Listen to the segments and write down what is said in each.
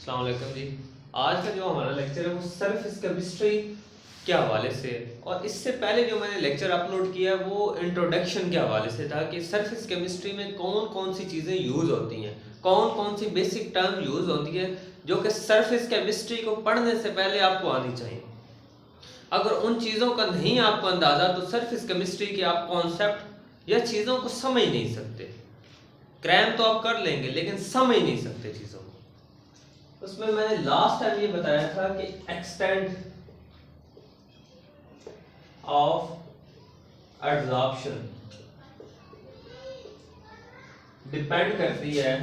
अस्सलाम वालेकुम जी। आज का जो हमारा लेक्चर है वो सरफेस केमिस्ट्री के हवाले से है और इससे पहले जो मैंने लेक्चर अपलोड किया है वो इंट्रोडक्शन के हवाले से था कि सरफेस केमिस्ट्री में कौन कौन सी चीज़ें यूज़ होती हैं, कौन कौन सी बेसिक टर्म यूज़ होती है जो कि सरफेस केमिस्ट्री को पढ़ने से पहले आपको आनी चाहिए। अगर उन चीज़ों का नहीं आपको अंदाज़ा तो सरफेस केमिस्ट्री के आप कॉन्सेप्ट या चीज़ों को समझ नहीं सकते। क्रैम तो आप कर लेंगे लेकिन समझ नहीं सकते चीज़ों को। उसमें मैंने लास्ट टाइम ये बताया था कि एक्सटेंट ऑफ एब्जॉर्प्शन डिपेंड करती है,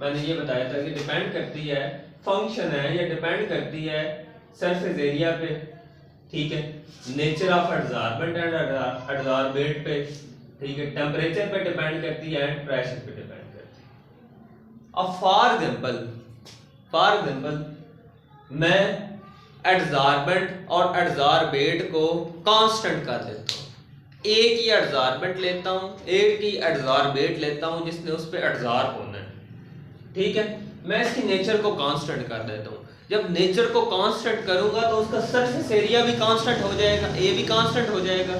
मैंने ये बताया था कि डिपेंड करती है, फंक्शन है या डिपेंड करती है सरफेस एरिया पे, ठीक है, nature of absorbent and absorbent पे, ठीक है, टेम्परेचर पे डिपेंड करती है एंड प्रेशर पे डिपेंड करती है। अब फॉर एग्जाम्पल मैं एब्जॉर्बेंट और एब्जॉर्बेट को कांस्टेंट कर देता हूँ, एक ही एब्जॉर्बेंट लेता हूँ, एक ही एब्जॉर्बेट लेता हूँ जिसने उस पर एब्जॉर्ब होना है, ठीक है, मैं इसकी नेचर को कांस्टेंट कर देता हूँ। जब नेचर को कांस्टेंट करूंगा तो उसका सरफेस एरिया भी कांस्टेंट हो जाएगा, ए भी कांस्टेंट हो जाएगा,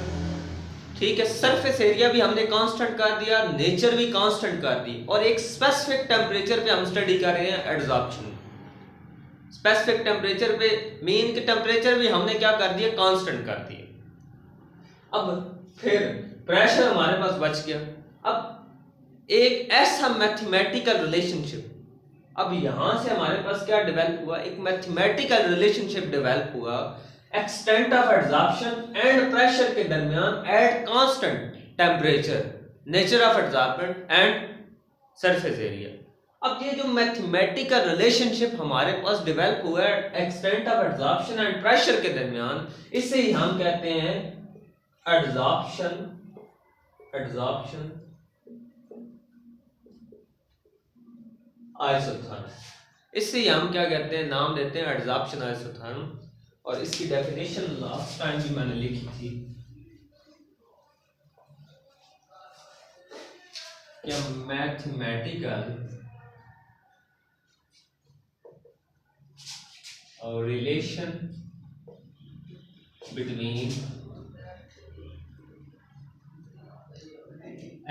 ठीक है, सरफेस एरिया भी हमने कांस्टेंट कर दिया, नेचर भी कांस्टेंट कर दी, और एक स्पेसिफिक टेम्परेचर पे हम स्टडी कर रहे हैं एब्जॉर्प्शन। स्पेसिफिक टेम्परेचर पे मीन के टेम्परेचर भी हमने क्या कर दिया, कांस्टेंट कर दिए। अब फिर प्रेशर हमारे पास बच गया। अब एक ऐसा मैथमेटिकल रिलेशनशिप, अब यहां से हमारे पास क्या डेवलप हुआ, एक मैथमेटिकल रिलेशनशिप डेवलप हुआ extent of absorption and pressure के दरमियान at constant temperature, nature of absorbent and surface area. अब ये जो मैथमेटिकल रिलेशनशिप हमारे पास डेवलप हुआ है extent of absorption and pressure के दरमियान, इसे ही हम कहते हैं एब्जॉर्प्शन आइसोथर्म। इससे हम क्या कहते हैं, नाम देते हैं एब्जॉर्प्शन आइसोथर्म। और इसकी डेफिनेशन लास्ट टाइम भी मैंने लिखी थी कि mathematical relation between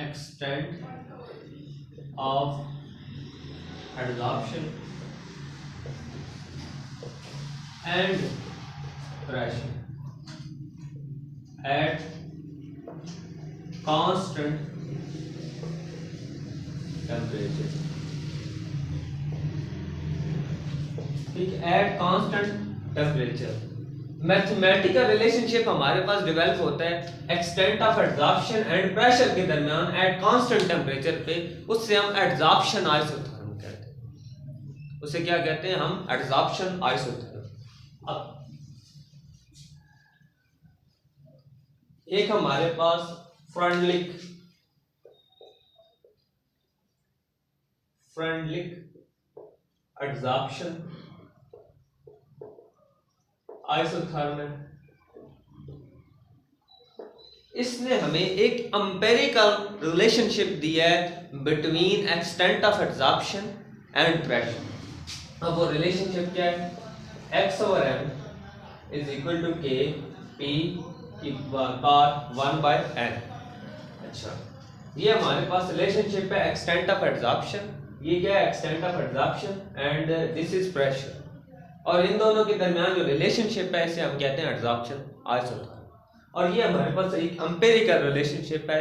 extent of adsorption and pressure at constant temperature, ठीक, at constant temperature. Mathematical relationship हमारे पास डेवलप होता है extent of absorption and pressure के दरमियान एट कांस्टेंट टेम्परेचर पे, उससे हम एब्जॉर्प्शन आइसोथर्म कहते हैं। उसे क्या कहते हैं हम, एब्जॉर्प्शन आइसोथर्म। अब एक हमारे पास फ्रेंडलिक एब्जॉर्प्शन आइसोथर्म है। इसने हमें एक एम्पिरिकल रिलेशनशिप दिया है between extent of absorption and pressure. अब वो रिलेशनशिप क्या है, x/m is equal to k p की पावर 1/n। अच्छा, ये हमारे पास रिलेशनशिप है एक्सटेंट ऑफ एब्जॉर्प्शन, ये क्या है, extent of absorption, and this is pressure, और इन दोनों के दरमियान जो रिलेशनशिप है इसे हम कहते हैं एब्जॉर्प्शन आइसोथर्म। और ये हमारे पास एक एम्पिरिकल रिलेशनशिप है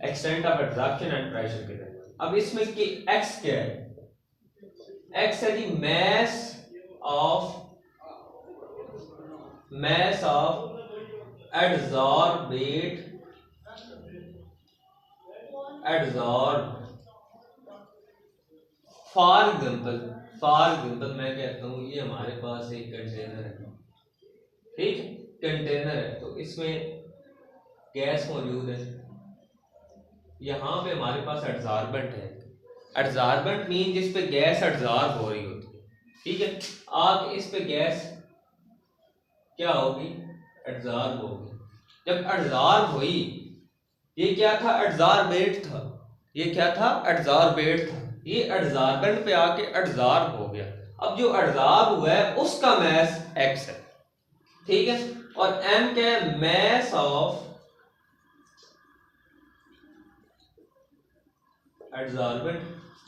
extent of absorption and pressure के दरमियान। अब इसमें कि x क्या है, x है जी mass of adsorbed for example मैं कहता हूं ये हमारे पास एक कंटेनर है, ठीक, कंटेनर है, तो इसमें गैस मौजूद है, यहाँ पे हमारे पास एब्जॉर्बेंट है। एब्जॉर्बेंट मीन जिस पे गैस एब्जॉर्ब हो रही होती है, ठीक है, आग इस पे गैस क्या होगी, एब्जॉर्ब होगी। जब एब्जॉर्ब हुई, ये क्या था, एब्जॉर्बेट था, ये क्या था, एब्जॉर्बेट था, ये एब्जॉर्बेंट पे आके एब्जॉर्ब हो गया, अब जो एब्जॉर्ब हुआ है उसका मास x है, ठीक है। और m क्या है, mass of adsorbent,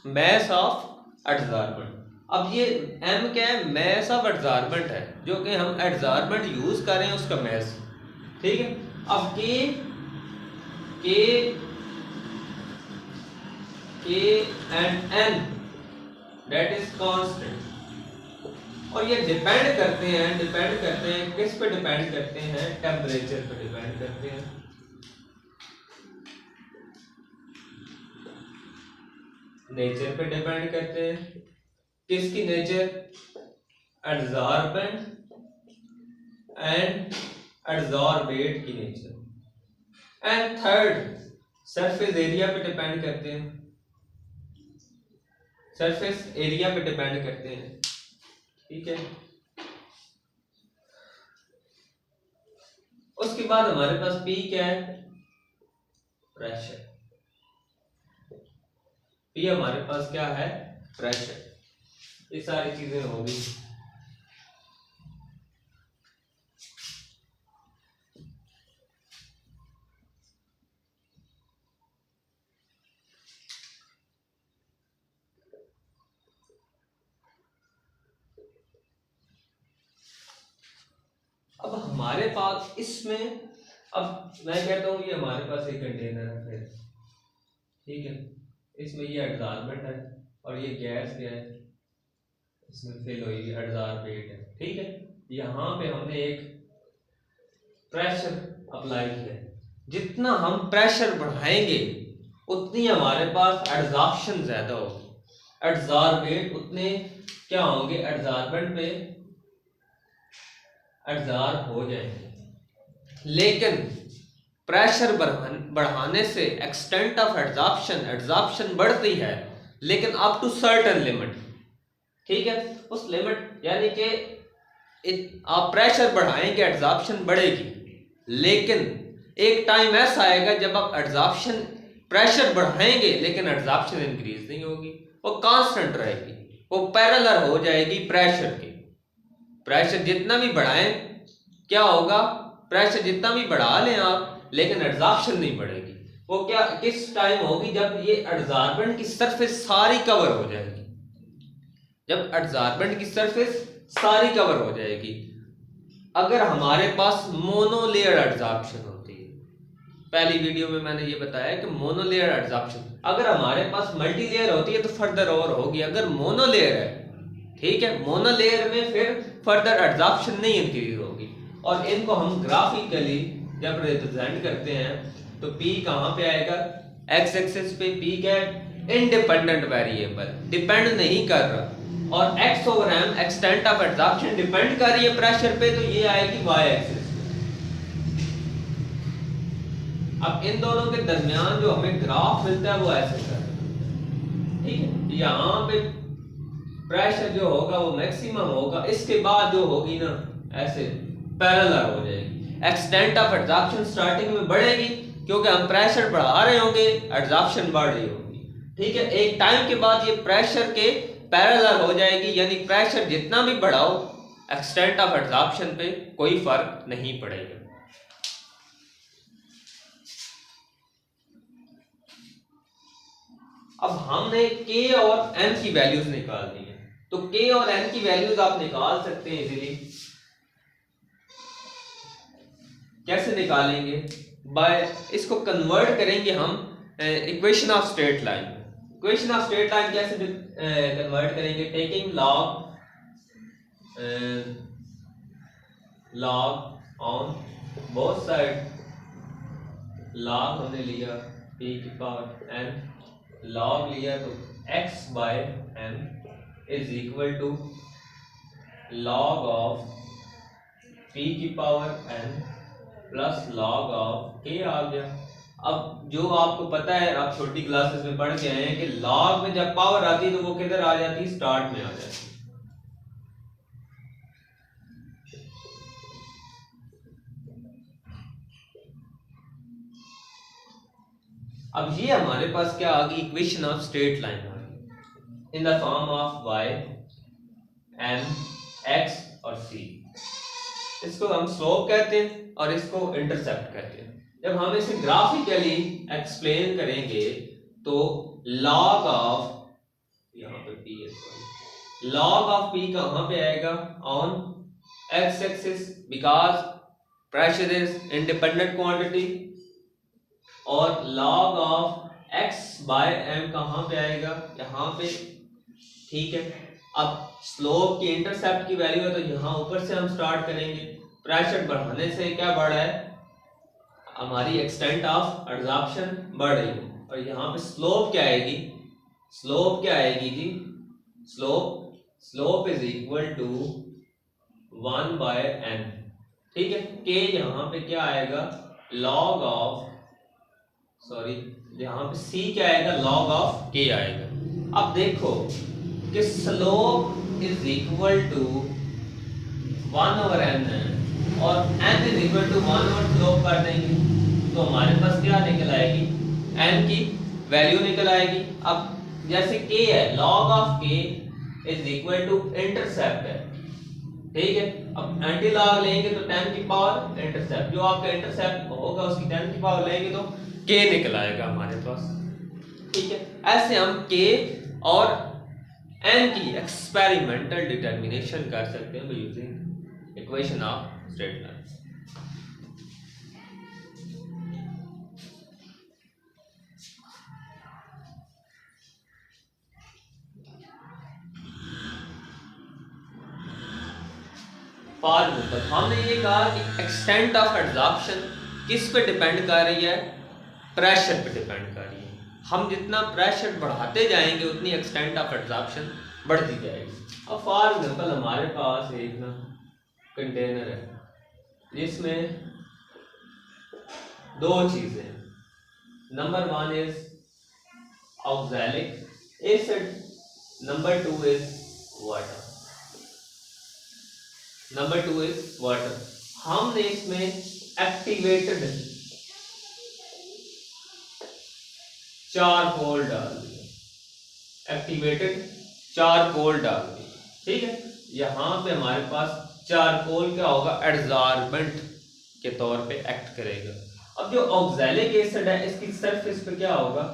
mass of adsorbent. अब ये m क्या है, मास ऑफ एडजॉर्बेंट है, जो कि हम एडजॉर्बेंट यूज कर रहे हैं उसका मास, ठीक है। अब k and n that is constant. और ये डिपेंड करते हैं किस पे डिपेंड करते हैं, टेम्परेचर पे डिपेंड करते हैं। नेचर पे डिपेंड करते हैं, किसकी नेचर, एडजॉर्बेंट एंड एडजॉर्बेट की nature. And third, surface area पे डिपेंड करते हैं, सरफेस एरिया पे डिपेंड करते हैं, ठीक है। उसके बाद हमारे पास P क्या है, प्रेशर। P हमारे पास क्या है, प्रेशर। ये सारी चीजें होगी। अब हमारे पास इसमें, अब मैं कहता हूं ये हमारे पास एक कंटेनर है फिर, ठीक है। इसमें ये एडजॉर्बेंट है और ये गैस क्या है, इसमें फिल हुई एडजॉर्बेट है, ठीक है। यहाँ पे हमने एक प्रेशर अप्लाई किया, जितना हम प्रेशर बढ़ाएंगे उतनी हमारे पास एडजॉर्प्शन ज्यादा होगी, एडजॉर्बेट उतने क्या होंगे, एडजॉर्बेंट पे एडजॉर्ब हो जाएंगे। लेकिन प्रेशर बढ़ाने से एक्सटेंट ऑफ एडजॉर्प्शन बढ़ती है, लेकिन अप टू सर्टेन लिमिट, ठीक है। उस लिमिट यानी कि आप प्रेशर बढ़ाएंगे एडजॉर्प्शन बढ़ेगी, लेकिन एक टाइम ऐसा आएगा जब आप एडजॉर्प्शन प्रेशर बढ़ाएंगे लेकिन एडजॉर्प्शन इंक्रीज नहीं होगी, वो कांस्टेंट रहेगी, वो पैरेलल हो जाएगी प्रेशर के। प्रेशर जितना भी बढ़ाएं क्या होगा, प्रेशर जितना भी बढ़ा लें आप, लेकिन एडजॉर्प्शन नहीं बढ़ेगी। वो क्या किस टाइम होगी, जब ये एडजॉर्बेंट की सरफेस सारी कवर हो जाएगी, जब एडजॉर्बेंट की सरफेस सारी कवर हो जाएगी। अगर हमारे पास मोनोलेयर एडजॉर्प्शन होती है, पहली वीडियो में मैंने ये बताया कि मोनोलेयर एडजॉर्प्शन, अगर हमारे पास मल्टीलेयर होती है तो फर्दर और होगी। अगर मोनोलेयर है, ठीक है, मोनोलेयर में फिर फर्दर एडजॉर्प्शन नहीं इंक्रीज होगी। और इनको हम ग्राफिकली जब रिप्रेजेंट करते हैं तो P कहाँ पे आएगा, एक्स एक्सिस पे P क्या है, इंडिपेंडेंट वेरिएबल, डिपेंड नहीं कर रहा, और x over m extent of adsorption depend कर रही है प्रेशर पे, तो ये आएगी y एक्सिस। अब इन दोनों के दरमियान जो हमें ग्राफ मिलता है वो ऐसे है, ठीक है। यहाँ पे प्रेशर जो होगा वो मैक्सिमम होगा, इसके बाद जो होगी ना ऐसे पैरेलल हो जाएगी। एक्सटेंट ऑफ एडजॉर्प्शन स्टार्टिंग में बढ़ेगी क्योंकि हम प्रेशर बढ़ा रहे होंगे, एडजॉर्प्शन बढ़ रही होगी, ठीक है। एक टाइम के बाद ये प्रेशर के पैरेलल हो जाएगी, यानी प्रेशर जितना भी बढ़ाओ एक्सटेंट ऑफ एडजॉर्प्शन पे कोई फर्क नहीं पड़ेगा। अब हमने K और M की वैल्यूज निकाल दी है, तो K और M की वैल्यूज आप निकाल सकते हैं इजीली। कैसे निकालेंगे, बाय इसको कन्वर्ट करेंगे हम equation of straight line. Equation of straight line कैसे कन्वर्ट करेंगे, taking log on both side, log हमने लिया p की पावर n, लॉग लिया तो x by m is equal to log of p की power n plus log of k आ गया। अब जो आपको पता है, आप छोटी क्लासेस में पढ़ के आए हैं कि लॉग में जब पावर आती है तो वो किधर आ जाती है, स्टार्ट में आ जाती है। अब ये हमारे पास क्या आ गई, इक्वेशन ऑफ स्ट्रेट लाइन आ गई in the form of y m, x और सी। इसको हम स्लोप कहते हैं और इसको इंटरसेप्ट कहते हैं। जब हम इसे ग्राफिकली एक्सप्लेन करेंगे तो लॉग ऑफ, यहाँ पे पी है, सॉरी, लॉग ऑफ पी कहाँ पे आएगा? On X axis, because pressure is independent quantity. और log of X by M कहाँ पे आएगा? यहाँ पे, ठीक है। अब स्लोप की इंटरसेप्ट की वैल्यू है तो यहाँ ऊपर से हम स्टार्ट करेंगे। प्रेशर बढ़ाने से क्या बढ़ रहा है? हमारी एक्सटेंट ऑफ एब्जॉर्प्शन बढ़ रही है। और यहाँ पे स्लोप क्या आएगी? स्लोप क्या आएगी जी? Slope is equal to 1 by N, ठीक है। के यहाँ पे क्या आएगा? लॉग ऑफ, सॉरी, यहाँ पे सी क्या आएगा? लॉग ऑफ के आएगा। अब देखो कि slope is equal to 1 over n है और n is equal to 1 over slope कर देंगे तो हमारे पास क्या निकल आएगी? एन की वैल्यू निकल आएगी। अब जैसे के है, लॉग ऑफ के इज इक्वल टू इंटरसेप्ट है, ठीक है। अब एंटी लॉग लेंगे तो 10 की पावर इंटरसेप्ट, जो आपका इंटरसेप्ट होगा उसकी 10 की पावर लेंगे तो के निकल आएगा हमारे पास, ठीक है। ऐसे हम के और एन की एक्सपेरिमेंटल डिटर्मिनेशन कर सकते हैं using equation of straight line. For example हमने ये कहा कि एक्सटेंट ऑफ एब्जॉर्प्शन किस पे डिपेंड कर रही है? प्रेशर पे डिपेंड कर रही है। हम जितना प्रेशर बढ़ाते जाएंगे उतनी एक्सटेंट ऑफ एब्जॉर्प्शन बढ़ती जाएगी। अब फॉर एग्जांपल हमारे पास एक ना कंटेनर है जिसमें दो चीजें, number 1 is oxalic acid, number 2 is water, number 2 is water. हमने इसमें एक्टिवेटेड चारकोल डाल दिया, एक्टिवेटेड चारकोल डाल दिया, ठीक है। यहां पे हमारे पास चारकोल क्या होगा? एडजॉर्बेंट के तौर पे एक्ट करेगा। अब जो ऑक्सैलिक एसिड है इसकी सरफेस पे क्या होगा?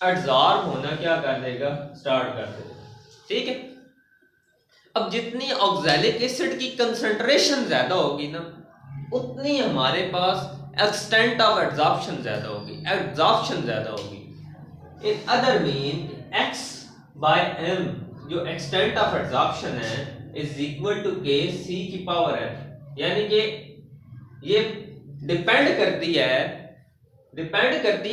एडजॉर्ब होना क्या कर देगा? स्टार्ट कर देगा, ठीक है। अब जितनी ऑक्सैलिक एसिड की कंसंट्रेशन ज्यादा होगी ना उतनी हमारे पास एक्सटेंट ऑफ एब्जॉर्प्शन ज्यादा होगी, एब्जॉर्प्शन ज्यादा होगी। In other mean x by m जो एक्सटेंट ऑफ एब्जॉर्प्शन है is equal to k c की पावर f, यानी कि ये डिपेंड करती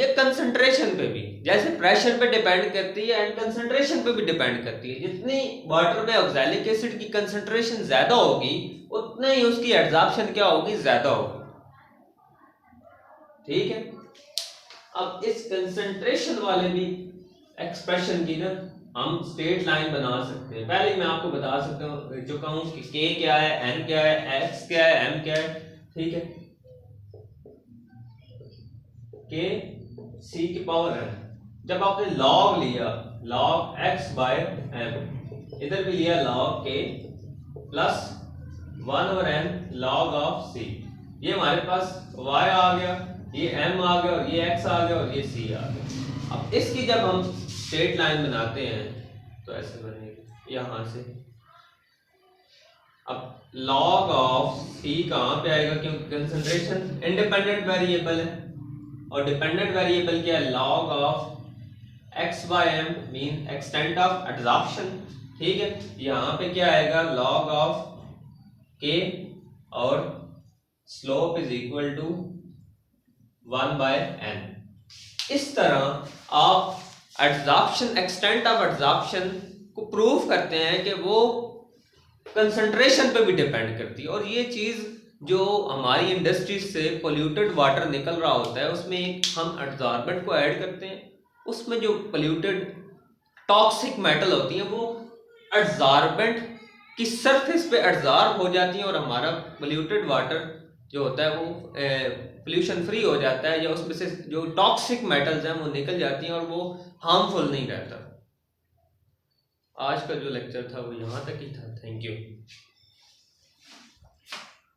है कंसंट्रेशन पे भी, जैसे प्रेशर पे डिपेंड करती है एंड कंसंट्रेशन पे भी डिपेंड करती है। जितनी वाटर में ऑक्सैलिक एसिड की कंसंट्रेशन ज्यादा होगी उतने ही उसकी एब्जॉर्प्शन क्या होगी? ज्यादा होगी, ठीक है। अब इस कंसंट्रेशन वाले भी एक्सप्रेशन की ना हम स्ट्रेट लाइन बना सकते हैं। पहले मैं आपको बता सकता हूँ चुका हूँ कि के क्या है, एन क्या है, एक्स क्या है, एम क्या है, ठीक है। के सी की पावर है, जब आपने लॉग लिया, लॉग एक्स बाय एम, इधर भी लिया log K plus 1 over N log of C, ये हमारे पास y आ गया, ये m आ गया और ये x आ गया और ये c आ गया। अब इसकी जब हम स्ट्रेट लाइन बनाते हैं तो ऐसे बनेगी यहां से। अब log ऑफ c कहां पे आएगा? क्योंकि कंसंट्रेशन इंडिपेंडेंट वेरिएबल है और डिपेंडेंट वेरिएबल क्या है? log of x by m mean extent of absorption, ठीक है। यहां पे क्या आएगा? log ऑफ k और slope is equal to 1 by n। इस तरह आप एब्जॉर्प्शन, एक्सटेंट ऑफ एब्जॉर्प्शन को प्रूव करते हैं कि वो कंसंट्रेशन पे भी डिपेंड करती है। और ये चीज जो हमारी इंडस्ट्रीज से पोल्यूटेड वाटर निकल रहा होता है उसमें एक हम एब्जॉर्बेंट को ऐड करते हैं, उसमें जो पोल्यूटेड टॉक्सिक मेटल होती है वो एब्जॉर्बेंट की सरफेस पे एब्जॉर्ब हो जाती है और हमारा पोल्यूटेड वाटर जो होता है वो पोल्यूशन फ्री हो जाता है, या उसमें से जो टॉक्सिक मेटल्स हैं वो निकल जाती हैं और वो हार्मफुल नहीं रहता। आज का जो लेक्चर था वो यहाँ तक ही था। Thank you.